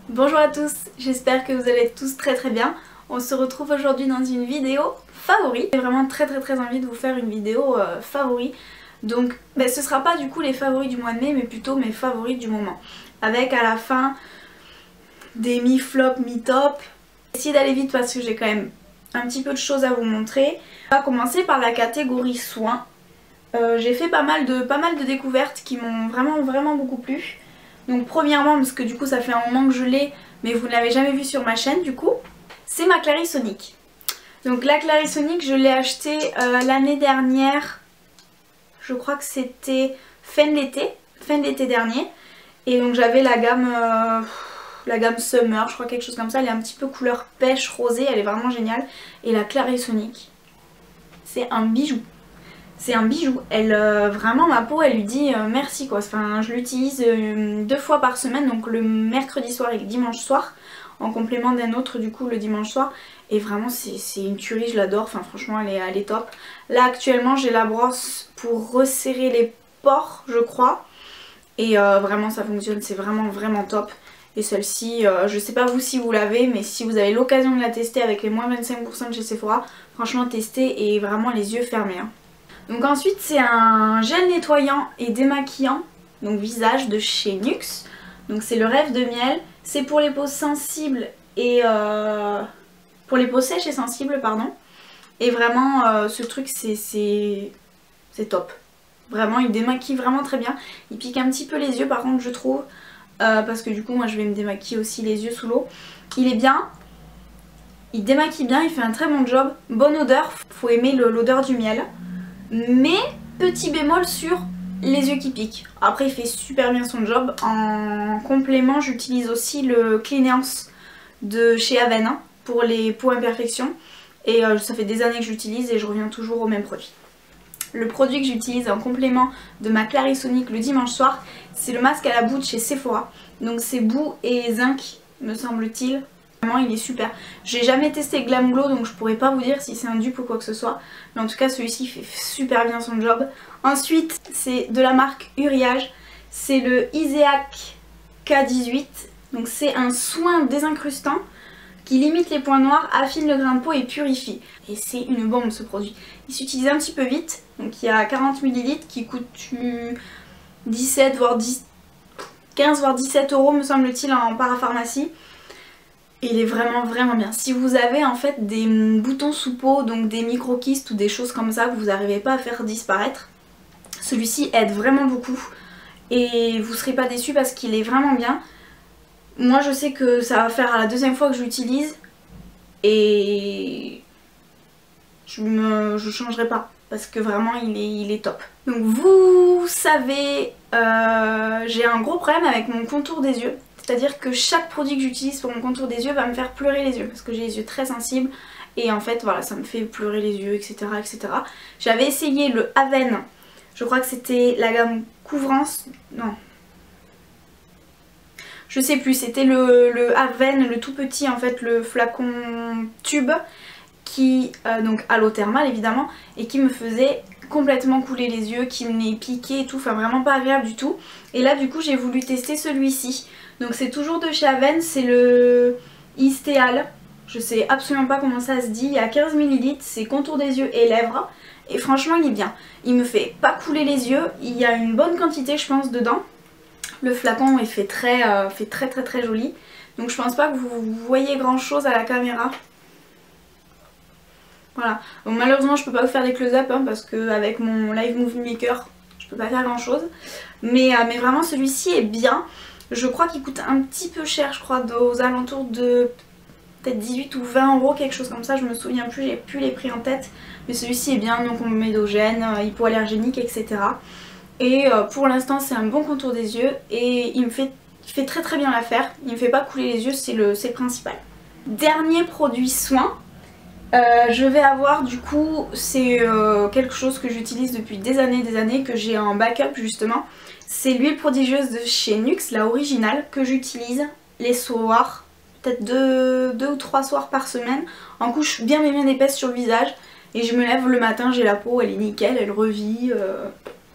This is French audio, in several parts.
Bonjour à tous, j'espère que vous allez tous très bien. On se retrouve aujourd'hui dans une vidéo favori. J'ai vraiment très envie de vous faire une vidéo favori. Donc ce sera pas du coup les favoris du mois de mai mais plutôt mes favoris du moment. Avec à la fin des mi-flop, mi-top. Essayez d'aller vite parce que j'ai quand même un petit peu de choses à vous montrer. On va commencer par la catégorie soins. J'ai fait pas mal de découvertes qui m'ont vraiment beaucoup plu. Donc premièrement, parce que du coup ça fait un moment que je l'ai, mais vous ne l'avez jamais vu sur ma chaîne du coup, c'est ma Clarisonic. Donc la Clarisonic, je l'ai achetée l'année dernière, je crois que c'était fin de l'été dernier. Et donc j'avais la gamme Summer, je crois quelque chose comme ça, elle est un petit peu couleur pêche rosée, elle est vraiment géniale. Et la Clarisonic, c'est un bijou. C'est un bijou, vraiment ma peau elle lui dit merci quoi, enfin, je l'utilise 2 fois par semaine, donc le mercredi soir et le dimanche soir, en complément d'un autre du coup le dimanche soir, et vraiment c'est une tuerie, je l'adore, enfin franchement elle est top. Là actuellement j'ai la brosse pour resserrer les pores je crois, et vraiment ça fonctionne, c'est vraiment top. Et celle-ci, je sais pas vous si vous l'avez, mais si vous avez l'occasion de la tester avec les moins 25% de chez Sephora, franchement testez et vraiment les yeux fermés hein. Donc ensuite c'est un gel nettoyant et démaquillant, donc visage de chez NYX. Donc c'est le rêve de miel, c'est pour les peaux sensibles et pour les peaux sèches et sensibles pardon. Et vraiment ce truc c'est top. Vraiment il démaquille vraiment très bien. Il pique un petit peu les yeux par contre je trouve, parce que du coup moi je vais me démaquiller aussi les yeux sous l'eau. Il est bien, il démaquille bien, il fait un très bon job, bonne odeur, faut aimer l'odeur du miel. Mais petit bémol sur les yeux qui piquent. Après il fait super bien son job. En complément j'utilise aussi le Cleanance de chez Avène hein, pour les peaux imperfections. Et ça fait des années que j'utilise et je reviens toujours au même produit. Le produit que j'utilise en complément de ma Clarisonic le dimanche soir, c'est le masque à la boue de chez Sephora. Donc c'est boue et zinc me semble-t-il. Vraiment il est super. J'ai jamais testé Glam Glow donc je pourrais pas vous dire si c'est un dupe ou quoi que ce soit. Mais en tout cas celui-ci fait super bien son job. Ensuite c'est de la marque Uriage. C'est le Iseak K18. Donc c'est un soin désincrustant qui limite les points noirs, affine le grain de peau et purifie. Et c'est une bombe ce produit. Il s'utilise un petit peu vite. Donc il y a 40 ml qui coûte 17 voire 15 voire 17 € me semble-t-il en parapharmacie. Et il est vraiment bien. Si vous avez en fait des boutons sous peau, donc des micro-kystes ou des choses comme ça que vous n'arrivez pas à faire disparaître, celui-ci aide vraiment beaucoup. Et vous ne serez pas déçus parce qu'il est vraiment bien. Moi je sais que ça va faire la deuxième fois que je l'utilise. Et je changerai pas. Parce que vraiment il est top. Donc vous savez, j'ai un gros problème avec mon contour des yeux. C'est-à-dire que chaque produit que j'utilise pour mon contour des yeux va me faire pleurer les yeux. Parce que j'ai les yeux très sensibles. Et en fait voilà ça me fait pleurer les yeux etc. J'avais essayé le Avène. Je crois que c'était la gamme couvrance. Non. Je sais plus. C'était le Avène, le tout petit en fait. Le flacon tube. Qui donc à l'eau thermale évidemment. Et qui me faisait complètement couler les yeux. Qui me piquait et tout. Enfin vraiment pas agréable du tout. Et là du coup j'ai voulu tester celui-ci. Donc c'est toujours de chez Avène, c'est le Istéal, je sais absolument pas comment ça se dit, il y a 15 ml, c'est contour des yeux et lèvres, et franchement il est bien. Il me fait pas couler les yeux, il y a une bonne quantité je pense dedans, le flacon il fait très joli, donc je pense pas que vous voyez grand chose à la caméra. Voilà, donc malheureusement je peux pas vous faire des close-up hein, parce que avec mon Live Movie Maker je peux pas faire grand chose, mais vraiment celui-ci est bien. Je crois qu'il coûte un petit peu cher, je crois, aux alentours de peut-être 18 ou 20 €, quelque chose comme ça, je me souviens plus, j'ai plus les prix en tête. Mais celui-ci est bien, non comédogène, hypoallergénique, etc. Et pour l'instant c'est un bon contour des yeux et il fait très bien l'affaire. Il me fait pas couler les yeux, c'est le principal. Dernier produit soin, je vais avoir du coup, c'est quelque chose que j'utilise depuis des années, que j'ai en backup justement. C'est l'huile prodigieuse de chez NYX, la originale, que j'utilise les soirs, peut-être 2 ou 3 soirs par semaine, en couche bien épaisse sur le visage. Et je me lève le matin, j'ai la peau, elle est nickel, elle revit,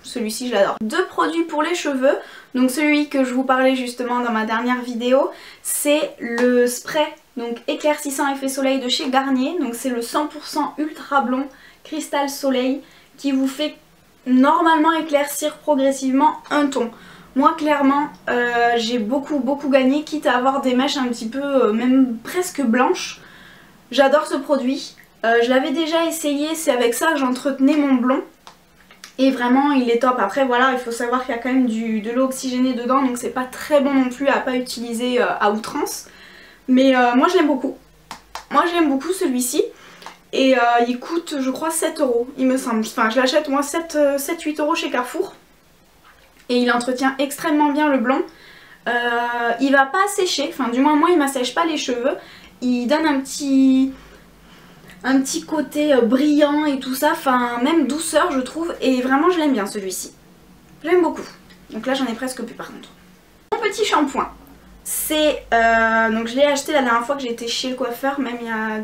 celui-ci je l'adore. Deux produits pour les cheveux, donc celui que je vous parlais justement dans ma dernière vidéo, c'est le spray donc éclaircissant effet soleil de chez Garnier, donc c'est le 100% ultra blond cristal soleil qui vous fait normalement éclaircir progressivement un ton. Moi clairement j'ai beaucoup gagné, quitte à avoir des mèches un petit peu même presque blanches. J'adore ce produit, je l'avais déjà essayé, c'est avec ça que j'entretenais mon blond. Et vraiment il est top. Après voilà, il faut savoir qu'il y a quand même de l'eau oxygénée dedans, donc c'est pas très bon non plus à pas utiliser à outrance. Mais moi je l'aime beaucoup. Moi j'aime beaucoup celui-ci. Et il coûte je crois 7 € il me semble. Enfin je l'achète moi 7-8 € chez Carrefour. Et il entretient extrêmement bien le blond. Il va pas sécher, enfin du moins moi il m'assèche pas les cheveux. Il donne un petit côté brillant et tout ça, enfin même douceur je trouve, et vraiment je l'aime bien celui-ci. J'aime beaucoup. Donc là j'en ai presque plus par contre. Mon petit shampoing, c'est donc je l'ai acheté la dernière fois que j'étais chez le coiffeur, même il y a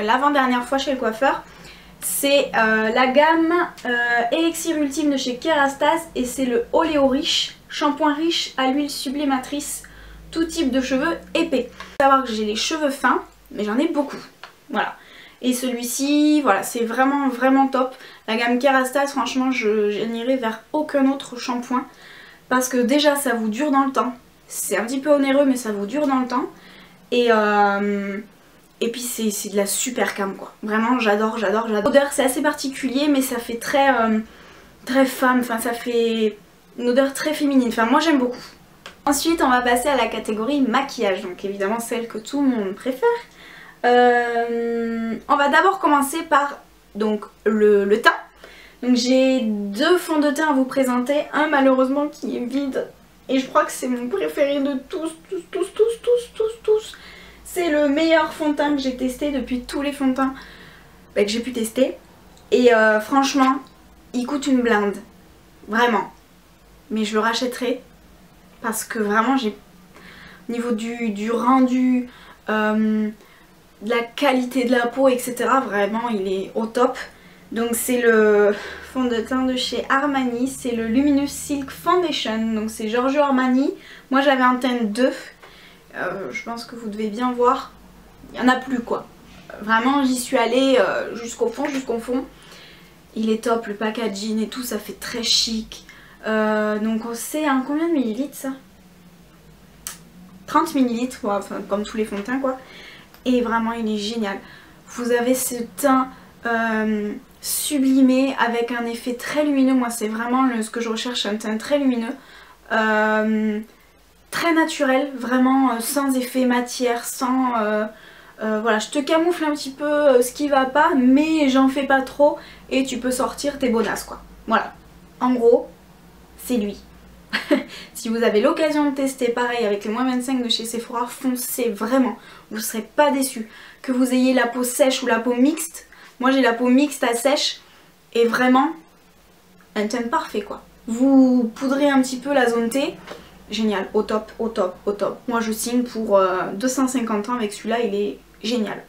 l'avant-dernière fois chez le coiffeur. C'est la gamme Elixir Ultime de chez Kerastase et c'est le Oléo Riche, shampoing riche à l'huile sublimatrice, tout type de cheveux épais. Il faut savoir que j'ai les cheveux fins, mais j'en ai beaucoup. Voilà. Et celui-ci, voilà, c'est vraiment top. La gamme Kerastase, franchement, je n'irai vers aucun autre shampoing. Parce que déjà, ça vous dure dans le temps. C'est un petit peu onéreux, mais ça vous dure dans le temps. Et puis c'est de la super cam, quoi. Vraiment, j'adore. L'odeur, c'est assez particulier, mais ça fait très femme. Enfin, ça fait une odeur très féminine. Enfin, moi, j'aime beaucoup. Ensuite, on va passer à la catégorie maquillage. Donc, évidemment, celle que tout le monde préfère. On va d'abord commencer par donc le teint. Donc j'ai deux fonds de teint à vous présenter, un malheureusement qui est vide et je crois que c'est mon préféré de tous. C'est le meilleur fond de teint que j'ai testé depuis tous les fonds de teint que j'ai pu tester et franchement il coûte une blinde, vraiment, mais je le rachèterai parce que vraiment j'ai au niveau du rendu, de la qualité de la peau, etc. Vraiment il est au top. Donc c'est le fond de teint de chez Armani, c'est le Luminous Silk Foundation, donc c'est Giorgio Armani. Moi j'avais un teint 2, je pense que vous devez bien voir, il n'y en a plus quoi. Vraiment j'y suis allée jusqu'au fond. Il est top, le packaging et tout, ça fait très chic. Donc c'est un combien de millilitres ça? 30 millilitres, ouais, enfin, comme tous les fonds de teint quoi. Et vraiment il est génial. Vous avez ce teint sublimé avec un effet très lumineux. Moi c'est vraiment ce que je recherche, un teint très lumineux. Très naturel, vraiment sans effet matière, sans... voilà, je te camoufle un petit peu ce qui va pas, mais j'en fais pas trop et tu peux sortir tes bonasses quoi. Voilà, en gros, c'est lui. Si vous avez l'occasion de tester pareil avec les moins 25 de chez Sephora, foncez vraiment, vous ne serez pas déçus. Que vous ayez la peau sèche ou la peau mixte, moi j'ai la peau mixte à sèche et vraiment un teint parfait quoi. Vous poudrez un petit peu la zone T, génial, au top. Moi je signe pour 250 ans avec celui-là, il est génial.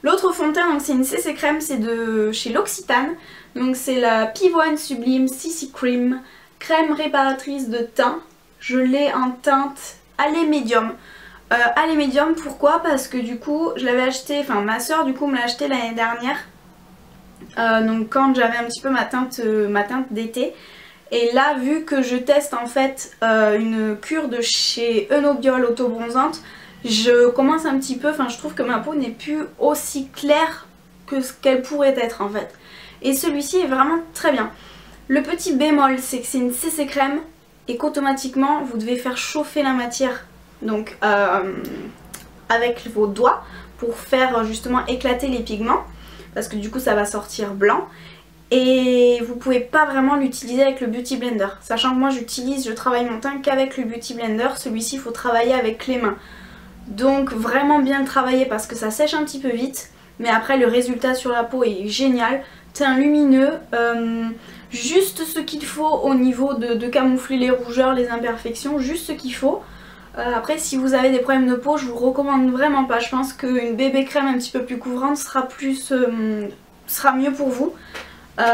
L'autre fond de teint, c'est une CC crème, c'est de chez L'Occitane, donc c'est la Pivoine Sublime CC Cream. Crème réparatrice de teint, je l'ai en teinte allée médium. Allée médium, pourquoi? Parce que du coup je l'avais acheté, enfin ma soeur du coup me l'a acheté l'année dernière. Donc quand j'avais un petit peu ma teinte d'été. Et là vu que je teste en fait une cure de chez Enobiol auto-bronzante, je commence un petit peu, enfin je trouve que ma peau n'est plus aussi claire que ce qu'elle pourrait être en fait. Et celui-ci est vraiment très bien. Le petit bémol, c'est que c'est une CC crème et qu'automatiquement vous devez faire chauffer la matière donc avec vos doigts pour faire justement éclater les pigments parce que du coup ça va sortir blanc et vous pouvez pas vraiment l'utiliser avec le Beauty Blender, sachant que moi je travaille mon teint qu'avec le Beauty Blender. Celui-ci il faut travailler avec les mains, donc vraiment bien le travailler parce que ça sèche un petit peu vite, mais après le résultat sur la peau est génial. Teint lumineux, juste ce qu'il faut au niveau de camoufler les rougeurs, les imperfections, juste ce qu'il faut. Après si vous avez des problèmes de peau, je vous recommande vraiment pas. Je pense qu'une bébé crème un petit peu plus couvrante sera mieux pour vous. Peut-être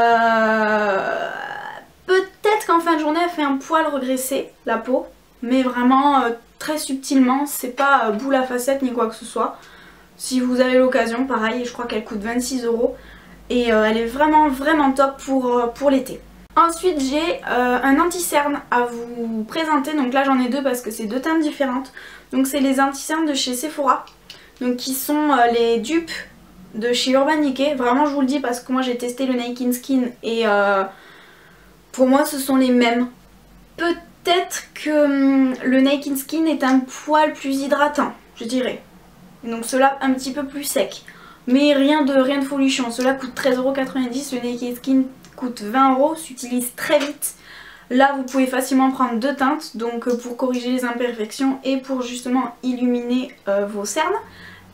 Peut-être qu'en fin de journée elle fait un poil regresser la peau, mais vraiment très subtilement, c'est pas boule à facettes ni quoi que ce soit. Si vous avez l'occasion, pareil, je crois qu'elle coûte 26 € et elle est vraiment top pour l'été. Ensuite j'ai un anti-cerne à vous présenter, donc là j'en ai deux parce que c'est deux teintes différentes. Donc c'est les anti-cernes de chez Sephora, donc qui sont les dupes de chez Urban Decay. Vraiment je vous le dis parce que moi j'ai testé le Naked Skin et pour moi ce sont les mêmes. Peut-être que le Naked Skin est un poil plus hydratant, je dirais. Donc ceux-là un petit peu plus sec. Mais rien de folichon. Ceux-là coûtent 13,90 €, le Naked Skin coûte 20 €, s'utilise très vite. Là vous pouvez facilement prendre deux teintes, donc pour corriger les imperfections et pour justement illuminer vos cernes.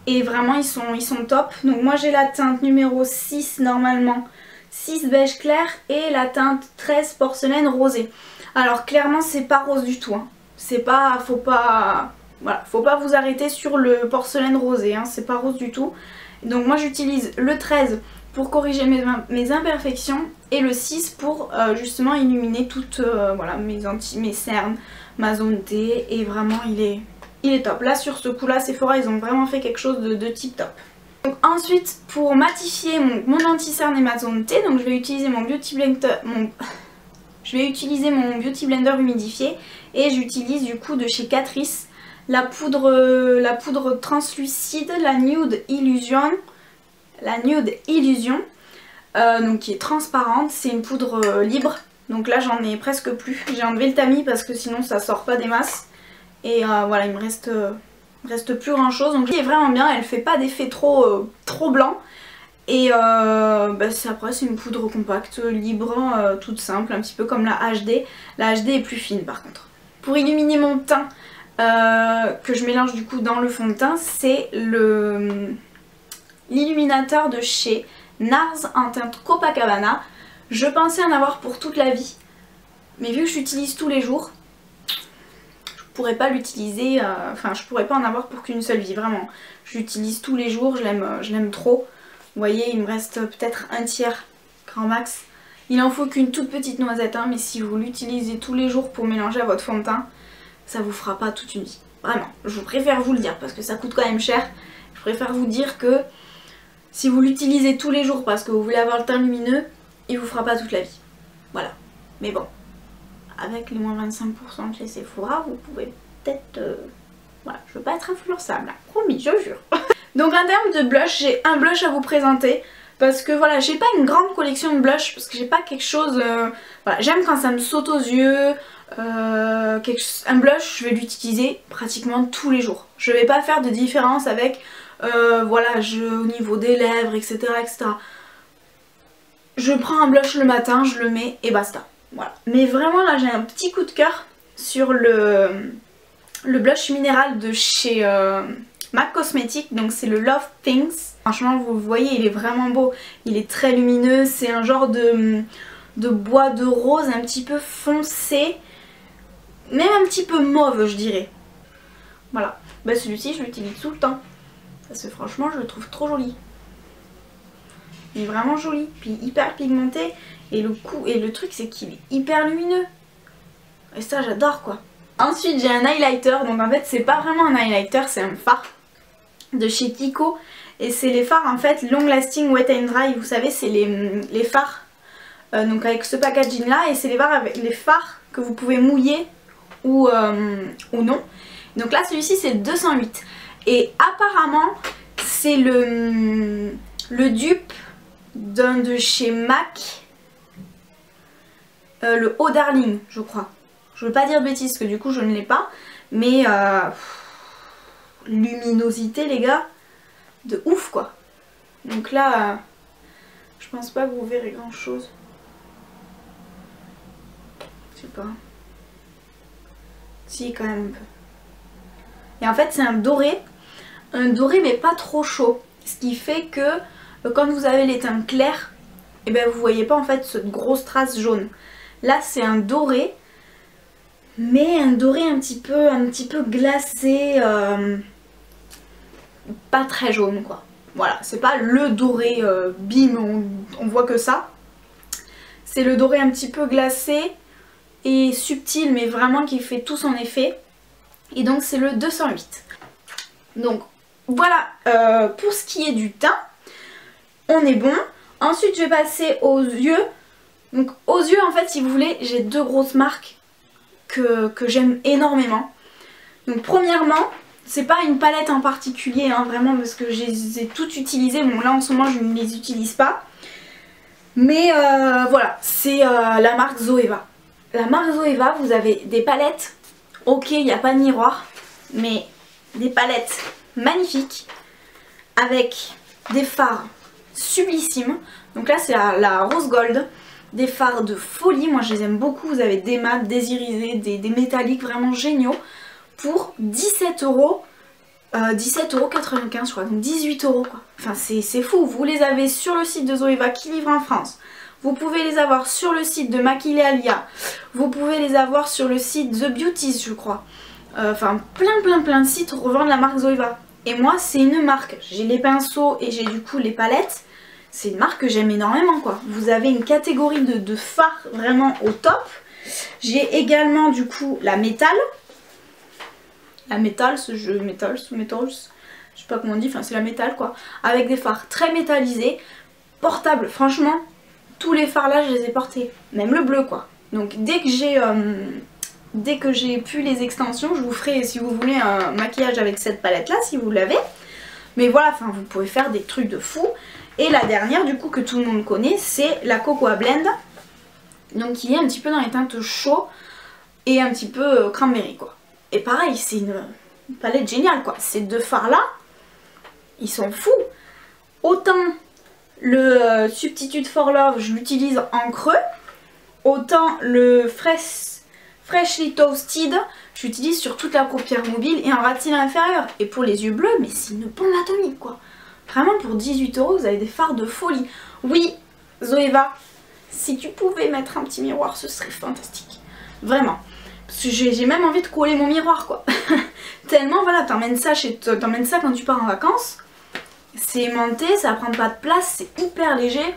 Et vraiment ils sont top. Donc moi j'ai la teinte numéro 6 normalement, 6 beige clair, et la teinte 13 porcelaine rosée. Alors clairement c'est pas rose du tout, hein. C'est pas, faut pas vous arrêter sur le porcelaine rosé, hein. C'est pas rose du tout. Donc moi j'utilise le 13 pour corriger mes imperfections et le 6 pour justement illuminer toutes voilà, mes cernes, ma zone T, et vraiment il est top. Là sur ce coup là Sephora ils ont vraiment fait quelque chose de tip top. Donc ensuite pour matifier mon anti-cerne et ma zone T, donc je vais utiliser mon Beauty Blender humidifié, et j'utilise du coup de chez Catrice la poudre translucide, la Nude Illusion, donc qui est transparente. C'est une poudre libre, donc là j'en ai presque plus. J'ai enlevé le tamis parce que sinon ça sort pas des masses, et voilà il me reste plus grand chose. Donc elle est vraiment bien, elle fait pas d'effet trop blanc. Et après c'est une poudre compacte, libre, toute simple, un petit peu comme la HD. La HD est plus fine par contre. Pour illuminer mon teint, que je mélange du coup dans le fond de teint, c'est l'illuminateur de chez NARS en teinte Copacabana. Je pensais en avoir pour toute la vie, mais vu que j'utilise tous les jours, je pourrais pas l'utiliser, je pourrais pas en avoir pour qu'une seule vie, vraiment. J'utilise tous les jours, je l'aime trop. Vous voyez, il me reste peut-être un tiers, grand max. Il en faut qu'une toute petite noisette, hein, mais si vous l'utilisez tous les jours pour mélanger à votre fond de teint, ça vous fera pas toute une vie. Vraiment, je préfère vous le dire parce que ça coûte quand même cher. Je préfère vous dire que si vous l'utilisez tous les jours parce que vous voulez avoir le teint lumineux, il vous fera pas toute la vie. Voilà. Mais bon, avec les moins 25% de chez Sephora, vous pouvez peut-être... Voilà, je veux pas être influençable, hein, promis, je jure. Donc en termes de blush, j'ai un blush à vous présenter. Parce que voilà, j'ai pas une grande collection de blush, parce que j'ai pas quelque chose... voilà, j'aime quand ça me saute aux yeux. Un blush, je vais l'utiliser pratiquement tous les jours. Je vais pas faire de différence avec voilà, au niveau des lèvres, etc., etc. Je prends un blush le matin, je le mets et basta. Voilà. Mais vraiment là j'ai un petit coup de cœur sur le blush minéral de chez MAC Cosmetics, donc c'est le Love Things. Franchement vous le voyez, il est vraiment beau, il est très lumineux, c'est un genre de bois de rose un petit peu foncé, même un petit peu mauve je dirais. Voilà, bah celui-ci je l'utilise tout le temps, parce que franchement je le trouve trop joli. Il est vraiment joli, puis hyper pigmenté, et le truc c'est qu'il est hyper lumineux. Et ça j'adore quoi. Ensuite j'ai un highlighter, donc en fait c'est pas vraiment un highlighter, c'est un fard de chez Kiko. Et c'est les fards en fait Long Lasting Wet and Dry, vous savez c'est les fards donc avec ce packaging là, et c'est les fards que vous pouvez mouiller ou non. Donc là celui-ci c'est le 208, et apparemment c'est le dupe d'un de chez MAC, le Eau Darling je crois. Je veux pas dire de bêtises parce que du coup je ne l'ai pas, mais luminosité les gars, de ouf quoi. Donc là je pense pas que vous verrez grand chose. Je sais pas. Si quand même un peu. Et en fait c'est un doré mais pas trop chaud. Ce qui fait que quand vous avez les teintes clairs, et ben vous voyez pas en fait cette grosse trace jaune. Là c'est un doré, mais un doré un petit peu glacé, pas très jaune quoi. Voilà, c'est pas le doré bim, on voit que ça. C'est le doré un petit peu glacé, et subtil mais vraiment qui fait tout son effet. Et donc c'est le 208. Donc voilà pour ce qui est du teint, on est bon. Ensuite je vais passer aux yeux. Donc aux yeux en fait si vous voulez j'ai deux grosses marques que j'aime énormément. Donc premièrement, c'est pas une palette en particulier hein, vraiment parce que je les ai toutes utilisées. Bon là en ce moment je ne les utilise pas. Mais voilà, c'est la marque Zoeva. La marque Zoeva, vous avez des palettes, ok il n'y a pas de miroir, mais des palettes magnifiques avec des fards sublissimes. Donc là c'est la rose gold, des fards de folie, moi je les aime beaucoup. Vous avez des mats, des irisés, des métalliques vraiment géniaux pour 17,95 € je crois, donc 18 € quoi. Enfin c'est fou, vous les avez sur le site de Zoeva qui livre en France. Vous pouvez les avoir sur le site de Maquillalia, vous pouvez les avoir sur le site The Beauties je crois. Enfin plein de sites revendent la marque Zoeva. Et moi c'est une marque, j'ai les pinceaux et j'ai du coup les palettes. C'est une marque que j'aime énormément quoi. Vous avez une catégorie de fards vraiment au top. J'ai également du coup la métal. La métal, ce jeu métal, je sais pas comment on dit, enfin c'est la métal quoi. Avec des fards très métallisés, portables, franchement, tous les fards là je les ai portés. Même le bleu quoi. Donc dès que j'ai pu les extensions, je vous ferai si vous voulez un maquillage avec cette palette là si vous l'avez. Mais voilà, enfin vous pouvez faire des trucs de fou. Et la dernière du coup que tout le monde connaît, c'est la Cocoa Blend. Donc qui est un petit peu dans les teintes chauds et un petit peu cranberry quoi. Et pareil, c'est une palette géniale quoi. Ces deux fards là, ils sont fous. Autant le Substitute for Love, je l'utilise en creux. Autant le Freshly Toasted, je l'utilise sur toute la paupière mobile et en ratine inférieure. Et pour les yeux bleus, mais c'est une bombe atomique quoi. Vraiment pour 18 €, vous avez des fards de folie. Oui, Zoeva, si tu pouvais mettre un petit miroir, ce serait fantastique. Vraiment. Parce que j'ai même envie de coller mon miroir quoi. Tellement voilà, t'emmènes ça quand tu pars en vacances. C'est aimanté, ça prend pas de place, c'est hyper léger.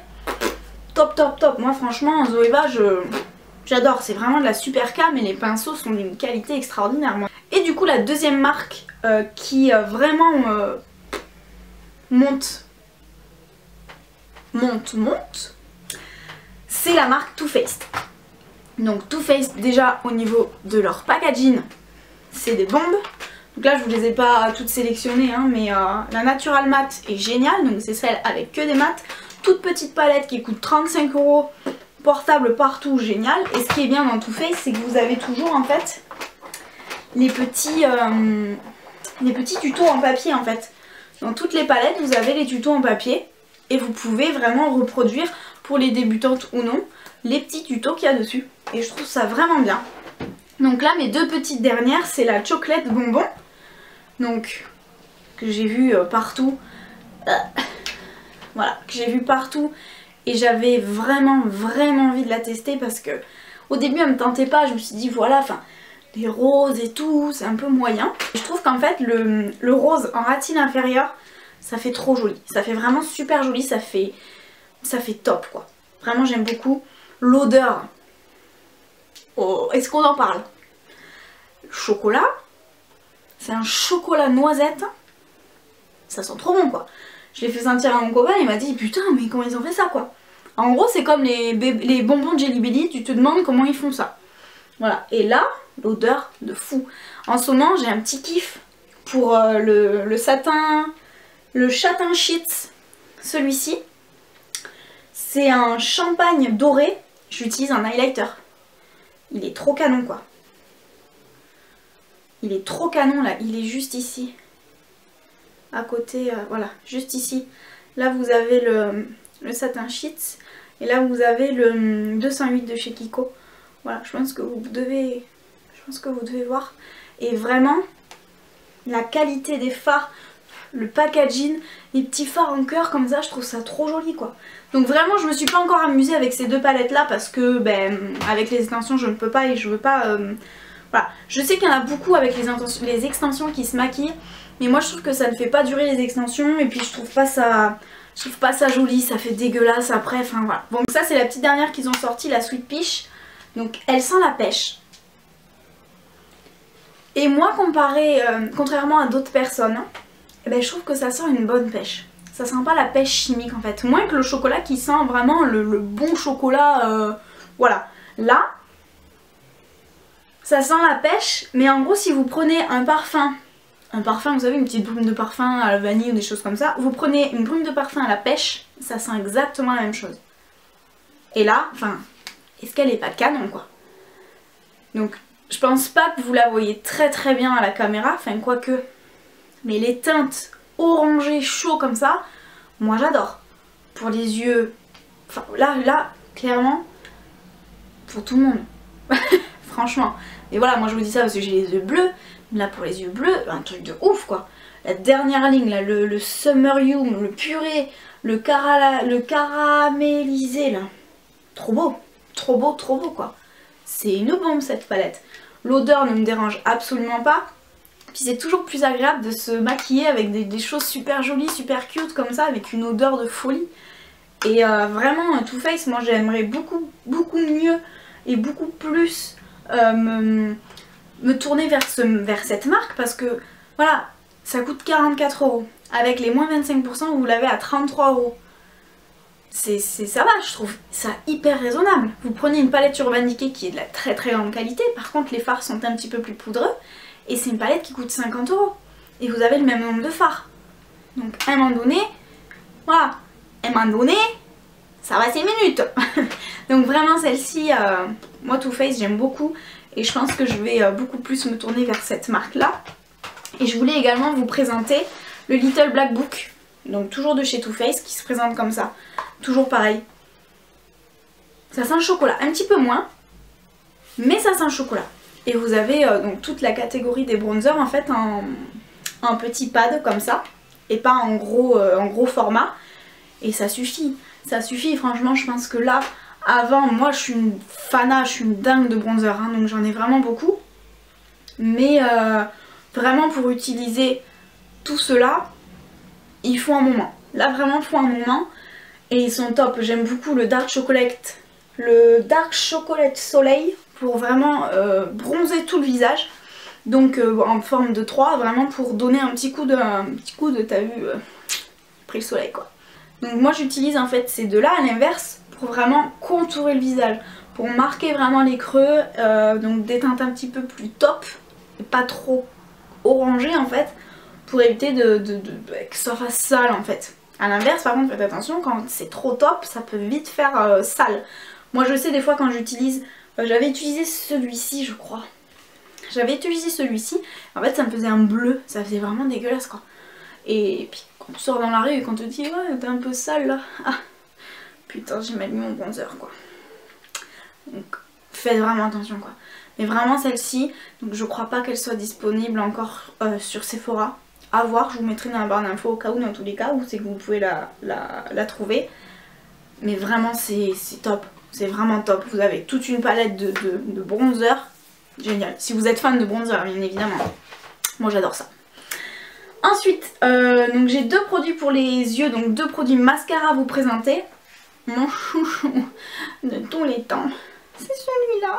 Top. Moi franchement Zoeva j'adore, c'est vraiment de la super cam et les pinceaux sont d'une qualité extraordinaire. Et du coup la deuxième marque qui vraiment monte, c'est la marque Too Faced. Donc Too Faced déjà au niveau de leur packaging c'est des bombes. Donc là je vous les ai pas toutes sélectionnées hein, mais la Natural Matte est géniale, donc c'est celle avec que des mattes. Toute petite palette qui coûte 35 €, portable partout, génial. Et ce qui est bien dans Too Faced c'est que vous avez toujours en fait les petits tutos en papier en fait. Dans toutes les palettes vous avez les tutos en papier et vous pouvez vraiment reproduire pour les débutantes ou non les petits tutos qu'il y a dessus. Et je trouve ça vraiment bien. Donc là mes deux petites dernières c'est la Chocolate Bonbon. Donc que j'ai vu partout. Voilà, que j'ai vu partout. Et j'avais vraiment envie de la tester parce que au début elle me tentait pas. Je me suis dit voilà, enfin les roses et tout c'est un peu moyen. Et je trouve qu'en fait le rose en ratine inférieure ça fait trop joli. Ça fait vraiment super joli, ça fait top quoi. Vraiment j'aime beaucoup. L'odeur. Oh, est-ce qu'on en parle? Le chocolat. C'est un chocolat noisette. Ça sent trop bon quoi. Je l'ai fait sentir à mon copain, il m'a dit putain mais comment ils ont fait ça quoi. En gros c'est comme les bonbons de Jelly Belly, tu te demandes comment ils font ça. Voilà, et là l'odeur de fou. En ce moment j'ai un petit kiff pour le satin, le Satin Sheets, celui-ci. C'est un champagne doré, j'utilise un highlighter. Il est trop canon quoi. Il est trop canon là, il est juste ici. À côté, voilà, juste ici. Là vous avez le Satin Sheets et là vous avez le 208 de chez Kiko. Voilà, je pense que vous devez voir. Et vraiment, la qualité des fards, le packaging, les petits fards en cœur comme ça, je trouve ça trop joli quoi. Donc vraiment je me suis pas encore amusée avec ces deux palettes là parce que avec les extensions je ne peux pas et je veux pas... Voilà, je sais qu'il y en a beaucoup avec les extensions qui se maquillent, mais moi je trouve que ça ne fait pas durer les extensions et puis je trouve pas ça joli, ça fait dégueulasse après, enfin voilà. Donc ça c'est la petite dernière qu'ils ont sorti, la Sweet Peach. Donc elle sent la pêche. Et moi contrairement à d'autres personnes, eh ben, je trouve que ça sent une bonne pêche. Ça sent pas la pêche chimique en fait. Moins que le chocolat qui sent vraiment le bon chocolat. Voilà. Là, ça sent la pêche. Mais en gros si vous prenez un parfum, vous savez, une petite brume de parfum à la vanille ou des choses comme ça. Vous prenez une brume de parfum à la pêche, ça sent exactement la même chose. Et là, enfin, est-ce qu'elle est pas canon quoi? Donc je pense pas que vous la voyez très très bien à la caméra, enfin quoique. Mais les teintes orangées chaud comme ça, moi j'adore. Pour les yeux, enfin là, clairement, pour tout le monde. Franchement. Et voilà, moi je vous dis ça parce que j'ai les yeux bleus. Mais là pour les yeux bleus, un truc de ouf quoi. La dernière ligne là, le Summer Yum, le purée, le caramélisé là. Trop beau, trop beau, trop beau quoi. C'est une bombe cette palette. L'odeur ne me dérange absolument pas. Puis c'est toujours plus agréable de se maquiller avec des choses super jolies, super cute comme ça, avec une odeur de folie. Et vraiment Too Faced, moi j'aimerais beaucoup mieux et beaucoup plus me tourner vers cette marque parce que voilà, ça coûte 44 €. Avec les moins 25%, vous l'avez à 33 €. Ça va, je trouve ça hyper raisonnable. Vous prenez une palette Urban Decay qui est de la très très grande qualité, par contre les fards sont un petit peu plus poudreux, et c'est une palette qui coûte 50 €. Et vous avez le même nombre de fards. Donc à un moment donné, voilà, à un moment donné, ça va 5 minutes. Donc vraiment celle-ci, moi Too Faced j'aime beaucoup, et je pense que je vais beaucoup plus me tourner vers cette marque-là. Et je voulais également vous présenter le Little Black Book, donc toujours de chez Too Faced, qui se présente comme ça. Toujours pareil. Ça sent le chocolat, un petit peu moins, mais ça sent le chocolat. Et vous avez donc toute la catégorie des bronzers en fait en petit pad comme ça, et pas en gros format. Et ça suffit, franchement je pense que là, avant, moi je suis une fana, je suis une dingue de bronzer, hein, donc j'en ai vraiment beaucoup. Mais vraiment pour utiliser tout cela, il faut un moment. Là vraiment il faut un moment. Et ils sont top, j'aime beaucoup le Dark Chocolate Soleil pour vraiment bronzer tout le visage. Donc en forme de 3, vraiment pour donner un petit coup de t'as vu, pris le soleil quoi. Donc moi j'utilise en fait ces deux là à l'inverse pour vraiment contourer le visage, pour marquer vraiment les creux, donc des teintes un petit peu plus top, et pas trop orangées en fait, pour éviter que ça fasse sale en fait. A l'inverse par contre faites attention, quand c'est trop top ça peut vite faire sale. Moi je sais des fois quand j'utilise, j'avais utilisé celui-ci je crois. J'avais utilisé celui-ci, en fait ça me faisait un bleu, ça faisait vraiment dégueulasse quoi. Et puis quand tu sors dans la rue et qu'on te dit ouais t'es un peu sale là, ah putain j'ai mal mis mon bronzer quoi. Donc faites vraiment attention quoi. Mais vraiment celle-ci, donc je crois pas qu'elle soit disponible encore sur Sephora. À voir, je vous mettrai dans la barre d'infos au cas où, dans tous les cas où c'est que vous pouvez la trouver. Mais vraiment c'est top, c'est vraiment top. Vous avez toute une palette de bronzer, génial. Si vous êtes fan de bronzer bien évidemment, moi j'adore ça. Ensuite, donc j'ai deux produits pour les yeux, donc deux produits mascara à vous présenter. Mon chouchou de tous les temps, c'est celui-là,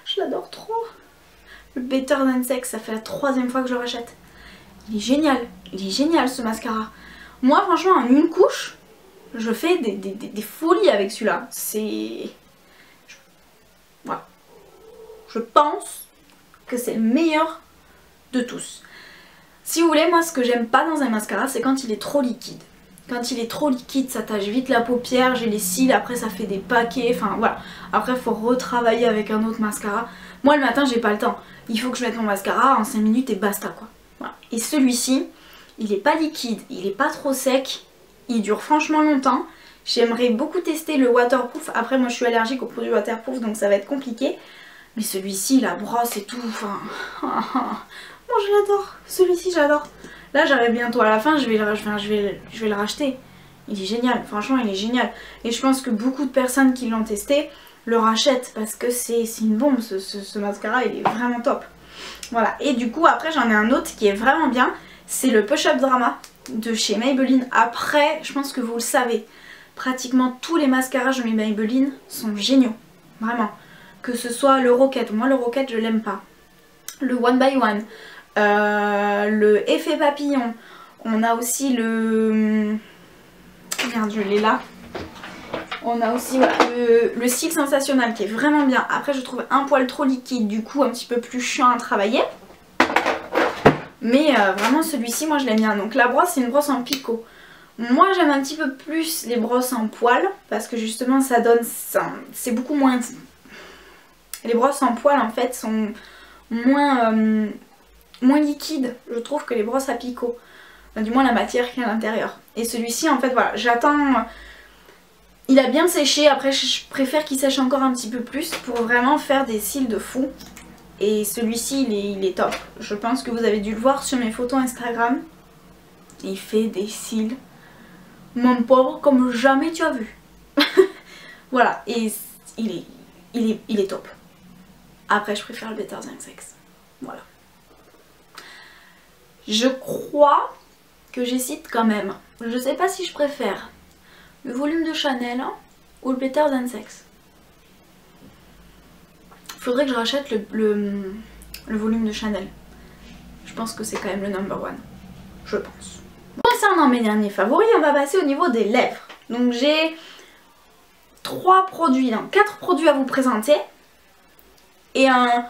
je l'adore trop. Le Better Than Sex, ça fait la 3e fois que je le rachète. Il est génial ce mascara. Moi franchement en une couche, je fais des folies avec celui-là. C'est... Voilà. Je pense que c'est le meilleur de tous. Si vous voulez, moi ce que j'aime pas dans un mascara, c'est quand il est trop liquide. Quand il est trop liquide, ça tâche vite la paupière, j'ai les cils, après ça fait des paquets, enfin voilà. Après il faut retravailler avec un autre mascara. Moi le matin j'ai pas le temps. Il faut que je mette mon mascara en 5 minutes et basta quoi. Voilà. Et celui-ci, il est pas liquide, il est pas trop sec, il dure franchement longtemps. J'aimerais beaucoup tester le waterproof. Après moi je suis allergique aux produits waterproof donc ça va être compliqué. Mais celui-ci, la brosse et tout, enfin... Moi je l'adore, celui-ci j'adore. Là j'arrive bientôt à la fin, je vais le racheter. Il est génial, franchement il est génial. Et je pense que beaucoup de personnes qui l'ont testé le rachètent parce que c'est une bombe, ce mascara il est vraiment top. Voilà, et du coup après j'en ai un autre qui est vraiment bien, c'est le Push Up Drama de chez Maybelline. Après, je pense que vous le savez, pratiquement tous les mascaras de Maybelline sont géniaux, vraiment. que ce soit le Rocket, moi le Rocket je l'aime pas, le One by One, le effet papillon, on a aussi le... Merde, je l'ai là. On a aussi voilà, le style sensationnel qui est vraiment bien. Après je trouve un poil trop liquide, du coup un petit peu plus chiant à travailler. Mais vraiment celui-ci moi je l'aime bien. Donc la brosse c'est une brosse en picot. Moi j'aime un petit peu plus les brosses en poil parce que justement ça donne ça. C'est beaucoup moins... Les brosses en poil en fait sont moins liquides je trouve que les brosses à picot. Enfin, du moins la matière qui est à l'intérieur. Et celui-ci en fait voilà j'attends... Il a bien séché, après je préfère qu'il sèche encore un petit peu plus pour vraiment faire des cils de fou. Et celui-ci il est top. Je pense que vous avez dû le voir sur mes photos Instagram. Il fait des cils, mon pauvre, comme jamais tu as vu. Voilà, et il est top. Après je préfère le Better Than Sex. Voilà. Je crois que j'hésite quand même. Je sais pas si je préfère le volume de Chanel ou le Better Than Sex. Faudrait que je rachète le volume de Chanel. Je pense que c'est quand même le number one. Je pense. Concernant mes derniers favoris, on va passer au niveau des lèvres. Donc j'ai 4 produits à vous présenter. Et un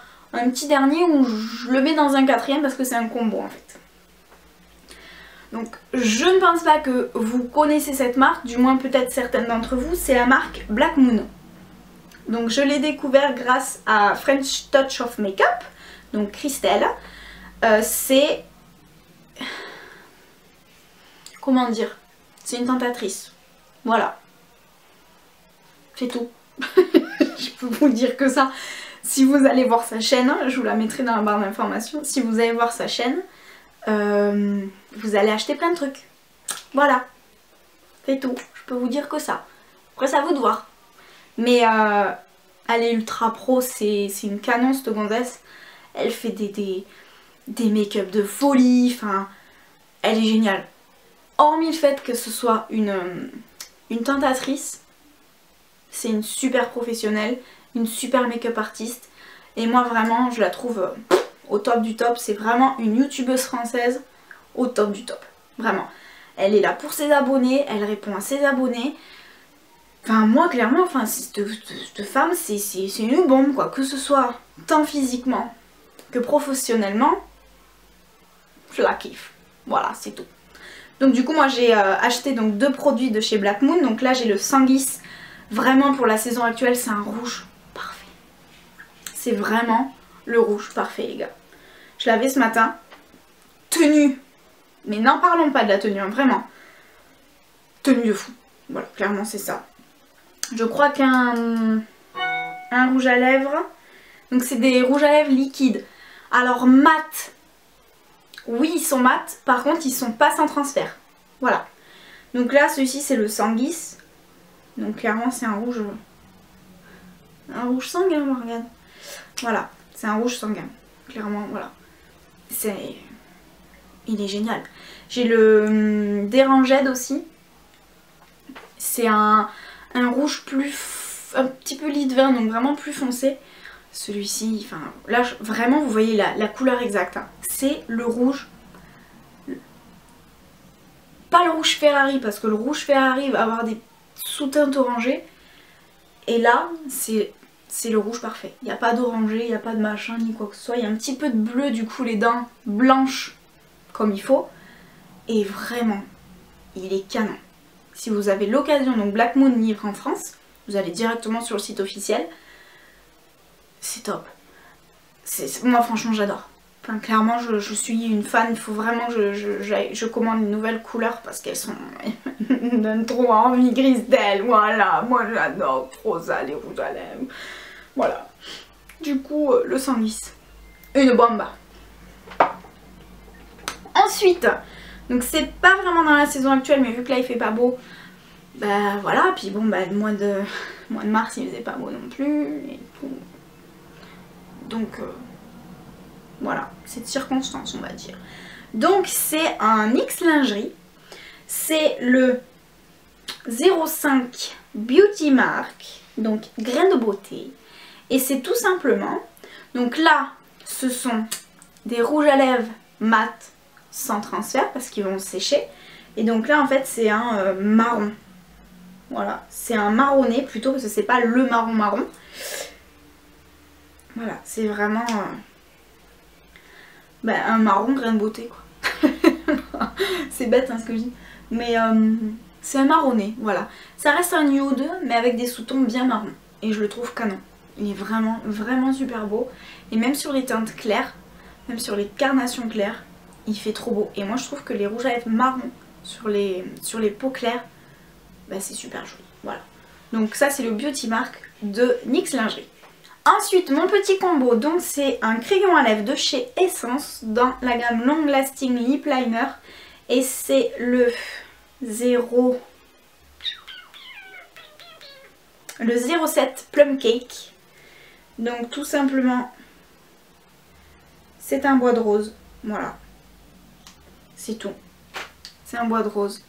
petit dernier où je le mets dans un quatrième parce que c'est un combo en fait. Donc je ne pense pas que vous connaissez cette marque, du moins peut-être certaines d'entre vous, c'est la marque Black Moon. Donc je l'ai découvert grâce à French Touch of Makeup, donc Christelle. C'est... Comment dire? C'est une tentatrice. Voilà. C'est tout. Je peux vous dire que ça. Si vous allez voir sa chaîne, je vous la mettrai dans la barre d'informations, si vous allez voir sa chaîne, vous allez acheter plein de trucs. Voilà. C'est tout. Je peux vous dire que ça. Après c'est à vous de voir. Mais elle est ultra pro, c'est une canon cette gonzesse. Elle fait des make-up de folie, enfin elle est géniale. Hormis le fait que ce soit une tentatrice, c'est une super professionnelle, une super make-up artiste. Et moi vraiment je la trouve au top du top, c'est vraiment une youtubeuse française au top du top. Vraiment. Elle est là pour ses abonnés, elle répond à ses abonnés. Enfin moi clairement, enfin, cette femme c'est une bombe quoi, que ce soit tant physiquement que professionnellement, je la kiffe. Voilà, c'est tout. Donc du coup moi j'ai acheté donc 2 produits de chez Black Moon. Donc là j'ai le Sanguis, vraiment pour la saison actuelle c'est un rouge parfait. C'est vraiment le rouge parfait les gars. Je l'avais ce matin, tenue, mais n'en parlons pas de la tenue, hein, vraiment. Tenue de fou, voilà clairement c'est ça. Je crois qu'un rouge à lèvres, donc c'est des rouges à lèvres liquides. Alors mat, oui ils sont mat, par contre ils sont pas sans transfert. Voilà. Donc là celui-ci c'est le Sanguis. Donc clairement c'est un rouge sanguin, regarde. Voilà, c'est un rouge sanguin. Clairement voilà. Il est génial. J'ai le Deranged aussi. C'est un rouge un petit peu lit de vin, donc vraiment plus foncé. Celui-ci, enfin là vraiment vous voyez la couleur exacte. Hein. C'est le rouge. Pas le rouge Ferrari parce que le rouge Ferrari va avoir des sous-teintes orangées. Et là c'est le rouge parfait. Il n'y a pas d'orangé, il n'y a pas de machin ni quoi que ce soit. Il y a un petit peu de bleu du coup, les dents blanches comme il faut. Et vraiment, il est canon. Si vous avez l'occasion, donc Black Moon livre en France, vous allez directement sur le site officiel. C'est top. Moi franchement j'adore. Enfin, clairement je suis une fan, il faut vraiment que je commande une nouvelle couleur parce qu'elles sont... me donnent trop envie, Christelle, voilà. Moi j'adore trop ça, les rouges à lèvres. Voilà. Du coup, le Sanguis. Une bombe. Ensuite, donc c'est pas vraiment dans la saison actuelle, mais vu que là il fait pas beau, bah voilà, puis bon bah le mois de mars il faisait pas beau non plus, et tout. Donc voilà, cette circonstance on va dire. Donc c'est un X lingerie, c'est le 05 Beauty Mark, donc grain de beauté, Et c'est tout simplement, donc là ce sont des rouges à lèvres mat sans transfert parce qu'ils vont sécher. Et donc là en fait c'est un marron. Voilà, c'est un marronné plutôt parce que c'est pas le marron marron. Voilà, c'est vraiment un marron grain de beauté quoi. C'est bête hein, ce que je dis. Mais c'est un marronné, voilà. Ça reste un nude mais avec des sous-tons bien marrons. Et je le trouve canon. Il est vraiment, vraiment super beau. Et même sur les teintes claires, même sur les carnations claires, il fait trop beau. Et moi je trouve que les rouges à lèvres marrons sur les peaux claires, c'est super joli. Voilà. Donc ça c'est le Beauty Mark de NYX Lingerie. Ensuite mon petit combo, donc c'est un crayon à lèvres de chez Essence dans la gamme Long Lasting Lip Liner. Et c'est le 07 Plum Cake. Donc tout simplement c'est un bois de rose, voilà, c'est tout, c'est un bois de rose,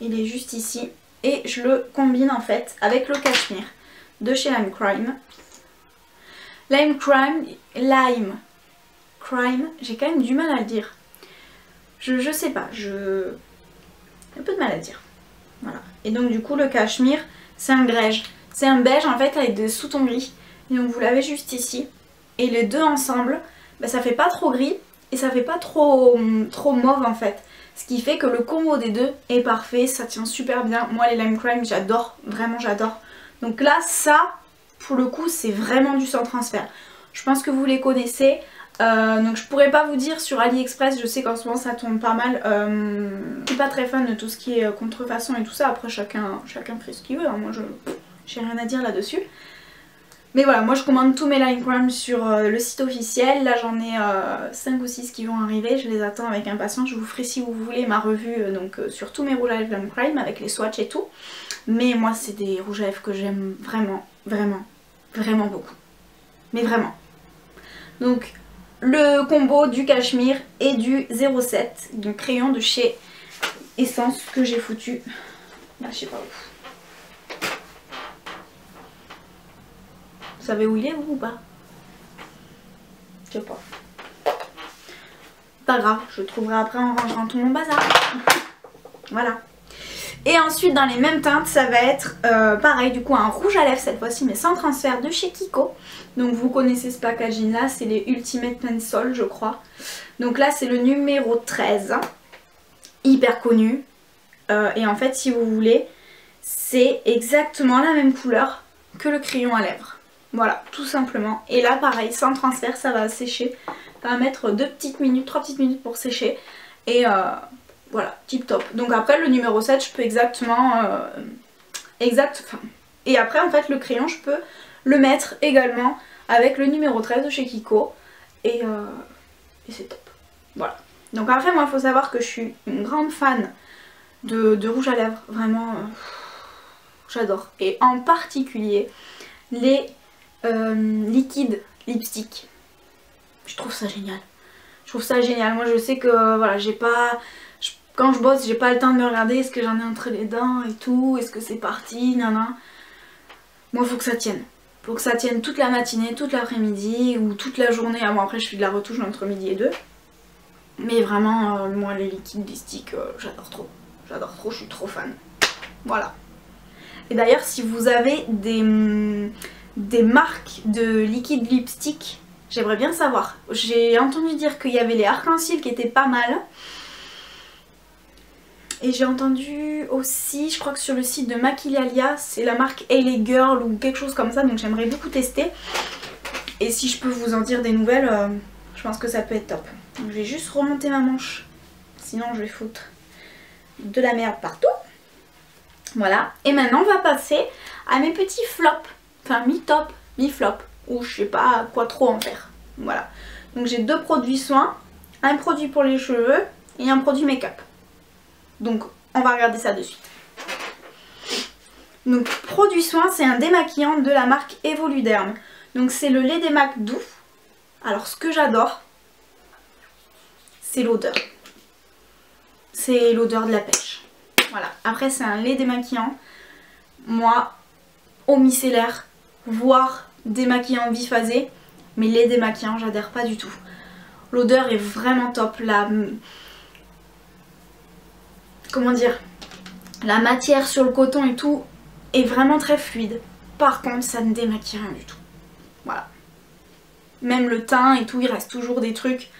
il est juste ici et je le combine en fait avec le cachemire de chez Lime Crime. Lime Crime, j'ai quand même du mal à le dire, je sais pas, j'ai un peu de mal à dire, voilà. Et donc du coup le cachemire c'est un beige, c'est un beige en fait avec des sous-tons gris. Et donc vous l'avez juste ici. Et les deux ensemble, ça fait pas trop gris et ça fait pas trop mauve en fait. Ce qui fait que le combo des deux est parfait, ça tient super bien. Moi les Lime Crime j'adore, vraiment j'adore. Donc là ça, pour le coup c'est vraiment du sans transfert. Je pense que vous les connaissez. Donc je pourrais pas vous dire sur AliExpress, je sais qu'en ce moment ça tombe pas mal. Je suis pas très fan de tout ce qui est contrefaçon et tout ça. Après chacun fait ce qu'il veut, hein. Moi j'ai rien à dire là-dessus. Mais voilà, moi je commande tous mes Lime Crime sur le site officiel. Là j'en ai 5 ou 6 qui vont arriver, je les attends avec impatience. Je vous ferai si vous voulez ma revue sur tous mes rouges à lèvres Lime Crime avec les swatchs et tout. Mais moi c'est des rouges à lèvres que j'aime vraiment, vraiment, vraiment beaucoup. Mais vraiment. Donc le combo du cachemire et du 07, donc crayon de chez Essence que j'ai foutu. Là je sais pas où. Vous savez où il est vous ou pas? Je sais pas. Pas grave, je le trouverai après en rangeant tout mon bazar. Voilà. Et ensuite dans les mêmes teintes ça va être pareil du coup un rouge à lèvres cette fois-ci mais sans transfert de chez Kiko. Donc vous connaissez ce packaging là, c'est les Ultimate Pencil je crois. Donc là c'est le numéro 13, hyper connu. Et en fait si vous voulez c'est exactement la même couleur que le crayon à lèvres. Voilà, tout simplement. Et là pareil, sans transfert, ça va sécher. Ça va mettre 3 petites minutes pour sécher. Et voilà, tip top. Donc après le numéro 7, je peux exactement... Et après en fait le crayon, je peux le mettre également avec le numéro 13 de chez Kiko. Et c'est top. Voilà. Donc après moi il faut savoir que je suis une grande fan de rouge à lèvres. Vraiment, j'adore. Et en particulier les... liquide lipstick, je trouve ça génial. Je trouve ça génial. Moi je sais que voilà, j'ai pas, quand je bosse j'ai pas le temps de me regarder est-ce que j'en ai entre les dents et tout, est-ce que c'est parti, nan. Moi faut que ça tienne. Faut que ça tienne toute la matinée, toute l'après-midi ou toute la journée. Moi après je fais de la retouche entre midi et 2. Mais vraiment moi les liquides lipstick j'adore trop. J'adore trop, je suis trop fan. Voilà. Et d'ailleurs si vous avez des marques de liquide lipstick, j'aimerais bien savoir. J'ai entendu dire qu'il y avait les arc-en-ciel qui étaient pas mal. Et j'ai entendu aussi, je crois que sur le site de Maquillalia, c'est la marque LA Girl ou quelque chose comme ça, donc j'aimerais beaucoup tester. Et si je peux vous en dire des nouvelles, je pense que ça peut être top. Donc je vais juste remonter ma manche, sinon je vais foutre de la merde partout. Voilà, et maintenant on va passer à mes petits flops. Enfin mi-top, mi-flop, ou je sais pas quoi trop en faire. Voilà. Donc j'ai 2 produits soins, un produit pour les cheveux et un produit make-up. Donc on va regarder ça de suite. Donc produit soin, c'est un démaquillant de la marque Evoluderm. Donc c'est le lait démac doux. Alors ce que j'adore, c'est l'odeur. C'est l'odeur de la pêche. Voilà. Après c'est un lait démaquillant. Moi, au micellaire, voire démaquillant biphasé, mais les démaquillants j'adhère pas du tout. L'odeur est vraiment top, comment dire, la matière sur le coton et tout est vraiment très fluide. Par contre ça ne démaquille rien du tout. Voilà. Même le teint et tout, il reste toujours des trucs.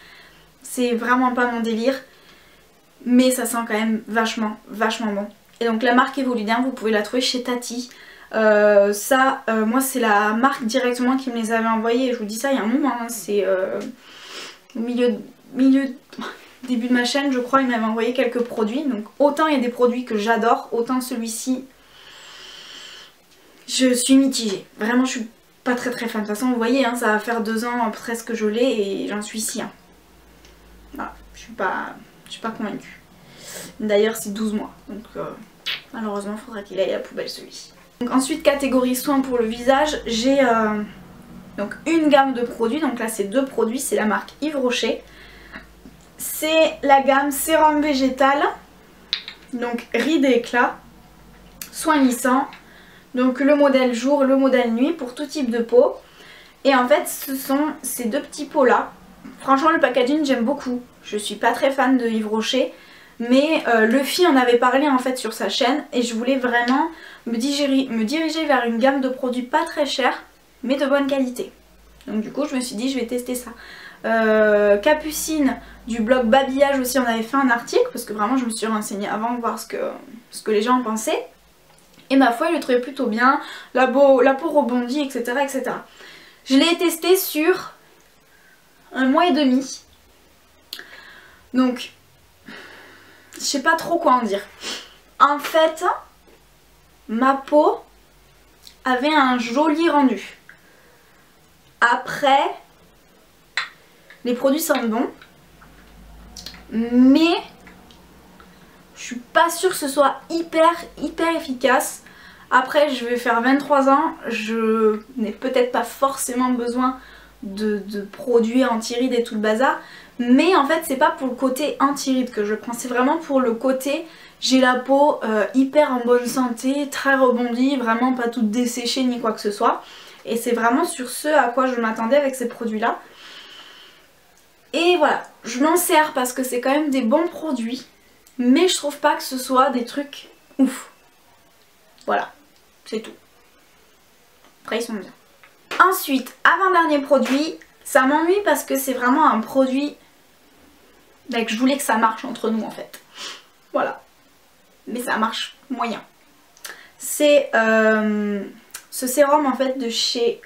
C'est vraiment pas mon délire. Mais ça sent quand même vachement bon. Et donc la marque Evoludin, vous pouvez la trouver chez Tati. Moi c'est la marque directement qui me les avait envoyés. Je vous dis ça il y a un moment, hein. C'est au début de ma chaîne je crois, ils m'avaient envoyé quelques produits. Donc autant il y a des produits que j'adore, autant celui-ci je suis mitigée. Vraiment je suis pas très fan. De toute façon vous voyez, hein, ça va faire 2 ans presque que je l'ai et j'en suis si. Hein. Voilà, je suis pas convaincue. D'ailleurs c'est 12 mois. Donc malheureusement il faudra qu'il aille à la poubelle celui-ci. Ensuite catégorie soins pour le visage, j'ai donc une gamme de produits, donc là c'est 2 produits, c'est la marque Yves Rocher. C'est la gamme sérum végétal, donc rides et éclat, soin lissant, donc le modèle jour, le modèle nuit pour tout type de peau. Et en fait ce sont ces 2 petits pots là, franchement le packaging j'aime beaucoup, je suis pas très fan de Yves Rocher. Mais Luffy en avait parlé en fait sur sa chaîne et je voulais vraiment me diriger vers une gamme de produits pas très chers mais de bonne qualité. Donc du coup je me suis dit je vais tester ça. Capucine du blog Babillage aussi on avait fait un article parce que vraiment je me suis renseignée avant de voir ce que les gens en pensaient. Et ma foi je le trouvais plutôt bien, la peau rebondit etc. Je l'ai testé sur 1 mois et demi. Donc je sais pas trop quoi en dire. En fait, ma peau avait un joli rendu. Après, les produits sentent bon. Mais je suis pas sûre que ce soit hyper efficace. Après, je vais faire 23 ans. Je n'ai peut-être pas forcément besoin de produits anti-rides et tout le bazar. Mais en fait c'est pas pour le côté anti-rides que je prends, c'est vraiment pour le côté j'ai la peau hyper en bonne santé, très rebondie, vraiment pas toute desséchée ni quoi que ce soit. Et c'est vraiment sur ce à quoi je m'attendais avec ces produits là. Et voilà, je m'en sers parce que c'est quand même des bons produits, mais je trouve pas que ce soit des trucs ouf. Voilà, c'est tout. Après ils sont bien. Ensuite, avant-dernier produit, ça m'ennuie parce que c'est vraiment un produit que je voulais que ça marche entre nous en fait. Voilà. Mais ça marche moyen. C'est ce sérum en fait de chez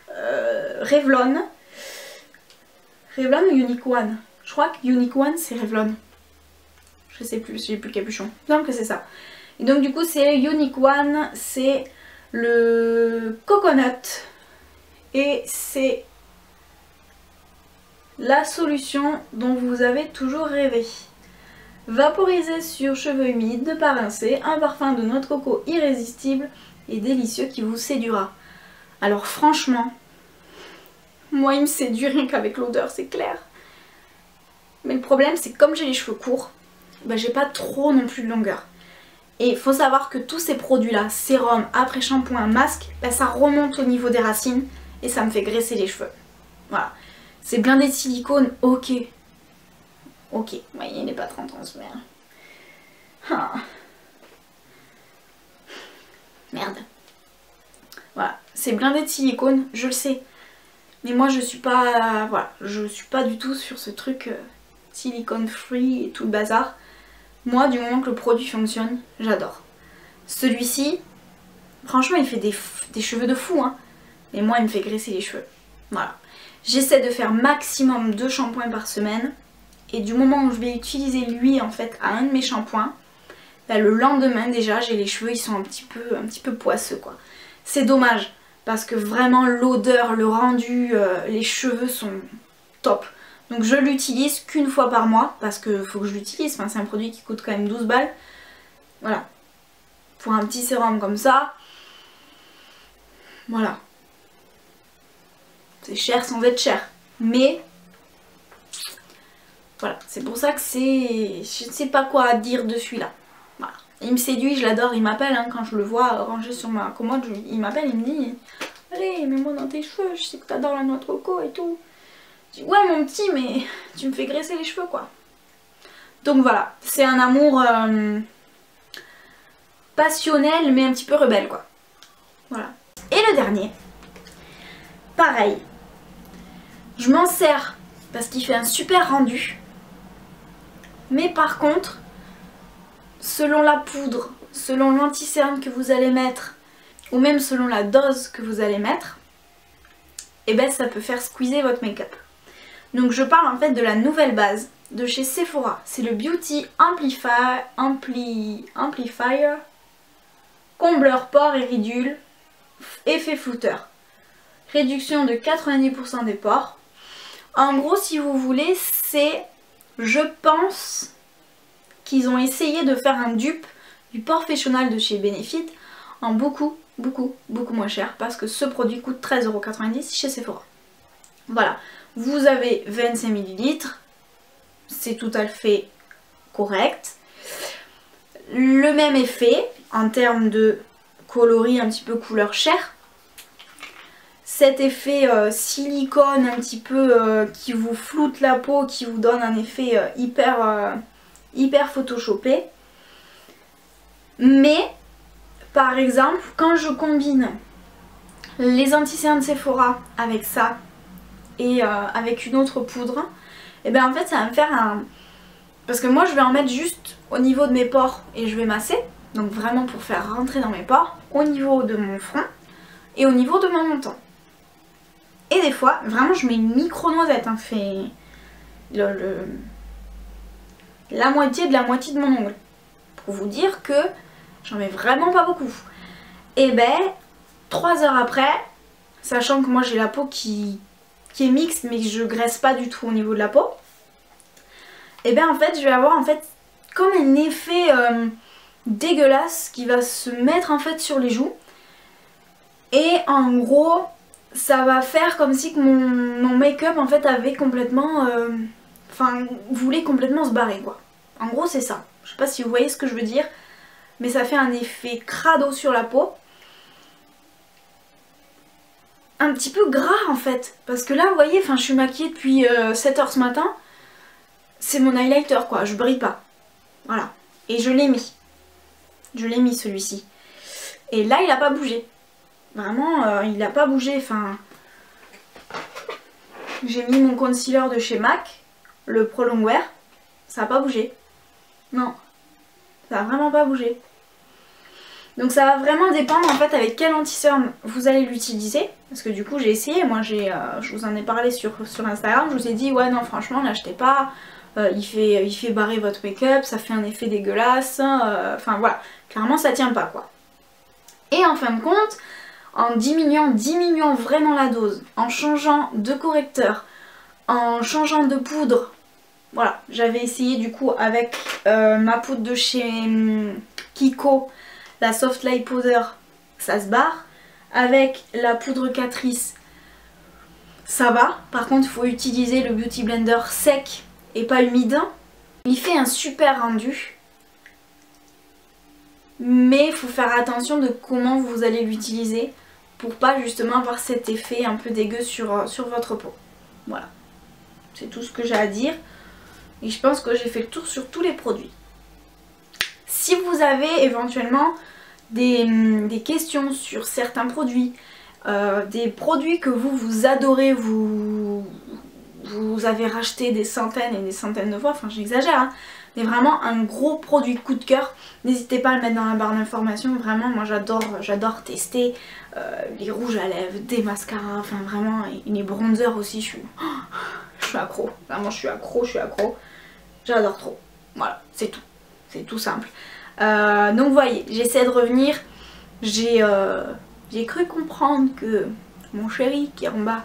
Revlon. Revlon ou Unique One? Je crois que Unique One c'est Revlon. Je sais plus, j'ai plus le capuchon. Il me semble que c'est ça. Et donc du coup c'est Unique One, c'est le coconut. Et c'est la solution dont vous avez toujours rêvé. Vaporisé sur cheveux humides, ne pas rincer, un parfum de noix de coco irrésistible et délicieux qui vous séduira. Alors franchement, moi il me séduit rien qu'avec l'odeur, c'est clair. Mais le problème c'est que comme j'ai les cheveux courts, j'ai pas trop non plus de longueur. Et il faut savoir que tous ces produits là, sérum, après-shampoing, masque, ça remonte au niveau des racines et ça me fait graisser les cheveux. Voilà. C'est blindé de silicone, ok. Ok, ouais, il n'est pas 30 ans ce merde. Ah. Merde. Voilà, c'est blindé de silicone, je le sais. Mais moi je suis pas... Voilà, je suis pas du tout sur ce truc silicone free et tout le bazar. Moi du moment que le produit fonctionne, j'adore. Celui-ci, franchement il fait des cheveux de fou hein. Et moi il me fait graisser les cheveux. Voilà. J'essaie de faire maximum 2 shampoings par semaine. Et du moment où je vais utiliser lui en fait à un de mes shampoings, le lendemain déjà j'ai les cheveux, ils sont un petit peu poisseux quoi. C'est dommage parce que vraiment l'odeur, le rendu, les cheveux sont top. Donc je l'utilise qu'une fois par mois parce que faut que je l'utilise, enfin, c'est un produit qui coûte quand même 12 balles. Voilà. Pour un petit sérum comme ça, voilà. C'est cher sans être cher. Mais voilà, c'est pour ça que c'est... Je ne sais pas quoi dire de celui-là. Voilà. Il me séduit, je l'adore, il m'appelle hein, quand je le vois rangé sur ma commode, il m'appelle, il me dit allez, mets-moi dans tes cheveux, je sais que t'adores la noix de coco et tout. Je dis, ouais mon petit, mais tu me fais graisser les cheveux quoi. Donc voilà, c'est un amour passionnel mais un petit peu rebelle quoi. Voilà. Et le dernier, pareil, je m'en sers parce qu'il fait un super rendu. Mais par contre, selon la poudre, selon l'anti-cerne que vous allez mettre, ou même selon la dose que vous allez mettre, et ben ça peut faire squeezer votre make-up. Donc je parle en fait de la nouvelle base de chez Sephora. C'est le Beauty Amplifier Combleur pores et ridules, effet flouteur. Réduction de 90% des pores. En gros, si vous voulez, c'est, je pense, qu'ils ont essayé de faire un dupe du Porefessional de chez Benefit en beaucoup moins cher parce que ce produit coûte 13,90 € chez Sephora. Voilà, vous avez 25 ml, c'est tout à fait correct. Le même effet en termes de coloris un petit peu couleur chair. Cet effet silicone un petit peu qui vous floute la peau, qui vous donne un effet hyper photoshopé. Mais par exemple, quand je combine les anti-cernes Sephora avec ça et avec une autre poudre, et bien en fait ça va me faire un... Parce que moi je vais en mettre juste au niveau de mes pores et je vais masser. Donc vraiment pour faire rentrer dans mes pores, au niveau de mon front et au niveau de mon menton. Et des fois, vraiment je mets une micro-noisette, hein, fait la moitié de la moitié de mon ongle. Pour vous dire que j'en mets vraiment pas beaucoup. Et ben, 3 heures après, sachant que moi j'ai la peau qui est mixte mais que je graisse pas du tout au niveau de la peau, et ben en fait je vais avoir en fait comme un effet dégueulasse qui va se mettre en fait sur les joues. Et en gros, ça va faire comme si que mon make-up en fait avait complètement... Enfin, voulait complètement se barrer quoi. En gros c'est ça. Je sais pas si vous voyez ce que je veux dire, mais ça fait un effet crado sur la peau. Un petit peu gras en fait. Parce que là vous voyez, enfin, je suis maquillée depuis 7 h ce matin. C'est mon highlighter quoi, je brille pas. Voilà. Et je l'ai mis. Je l'ai mis celui-ci. Et là il a pas bougé. Vraiment il a pas bougé. Enfin, j'ai mis mon concealer de chez MAC, le Pro Longwear. Ça a pas bougé. Non. Ça a vraiment pas bougé. Donc ça va vraiment dépendre en fait avec quel anti-cerne vous allez l'utiliser. Parce que du coup j'ai essayé, moi je vous en ai parlé sur Instagram, je vous ai dit ouais non franchement n'achetez pas, il fait barrer votre make-up, ça fait un effet dégueulasse, enfin voilà, clairement ça tient pas quoi. Et en fin de compte, en diminuant vraiment la dose, en changeant de correcteur, en changeant de poudre, voilà, j'avais essayé du coup avec ma poudre de chez Kiko, la Soft Light Powder, ça se barre. Avec la poudre Catrice, ça va. Par contre, il faut utiliser le Beauty Blender sec et pas humide. Il fait un super rendu. Mais il faut faire attention de comment vous allez l'utiliser pour pas justement avoir cet effet un peu dégueu sur votre peau. Voilà. C'est tout ce que j'ai à dire. Et je pense que j'ai fait le tour sur tous les produits. Si vous avez éventuellement des questions sur certains produits, des produits que vous adorez, vous avez racheté des centaines et des centaines de fois, enfin j'exagère, hein, mais vraiment un gros produit coup de cœur, n'hésitez pas à le mettre dans la barre d'informations. Vraiment moi j'adore tester les rouges à lèvres, des mascaras, enfin vraiment, et les bronzers aussi, je suis accro, vraiment je suis accro, j'adore trop, voilà, c'est tout simple. Donc vous voyez, j'essaie de revenir. J'ai cru comprendre que mon chéri qui est en bas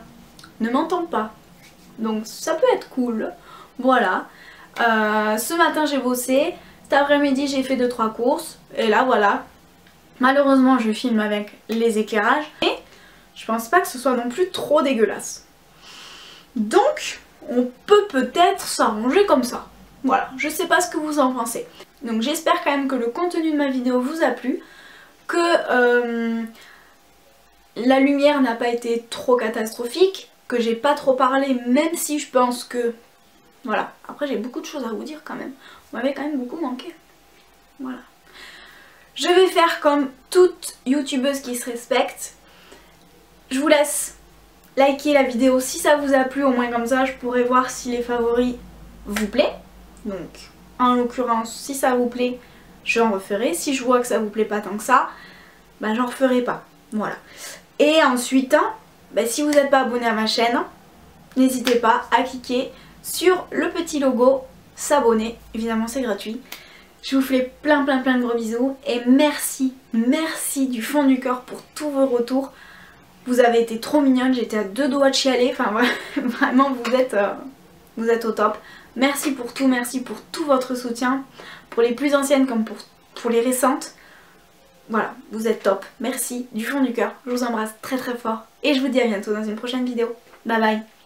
ne m'entend pas. Donc ça peut être cool. Voilà. Ce matin j'ai bossé. Cet après-midi j'ai fait 2-3 courses. Et là voilà. Malheureusement je filme avec les éclairages. Et je pense pas que ce soit non plus trop dégueulasse. Donc on peut peut-être s'arranger comme ça. Voilà, je sais pas ce que vous en pensez. Donc j'espère quand même que le contenu de ma vidéo vous a plu, que la lumière n'a pas été trop catastrophique, que j'ai pas trop parlé, même si je pense que... Voilà, après j'ai beaucoup de choses à vous dire quand même. Vous m'avez quand même beaucoup manqué. Voilà. Je vais faire comme toute youtubeuse qui se respecte. Je vous laisse liker la vidéo si ça vous a plu, au moins comme ça je pourrai voir si les favoris vous plaît. Donc en l'occurrence si ça vous plaît, j'en referai. Si je vois que ça vous plaît pas tant que ça, bah j'en referai pas. Voilà. Et ensuite, bah, si vous n'êtes pas abonné à ma chaîne, n'hésitez pas à cliquer sur le petit logo s'abonner. Évidemment c'est gratuit. Je vous fais plein de gros bisous et merci du fond du cœur pour tous vos retours. Vous avez été trop mignonnes, j'étais à 2 doigts de chialer, enfin vraiment vous êtes au top. Merci pour tout votre soutien, pour les plus anciennes comme pour les récentes. Voilà, vous êtes top, merci du fond du cœur, je vous embrasse très fort et je vous dis à bientôt dans une prochaine vidéo. Bye bye.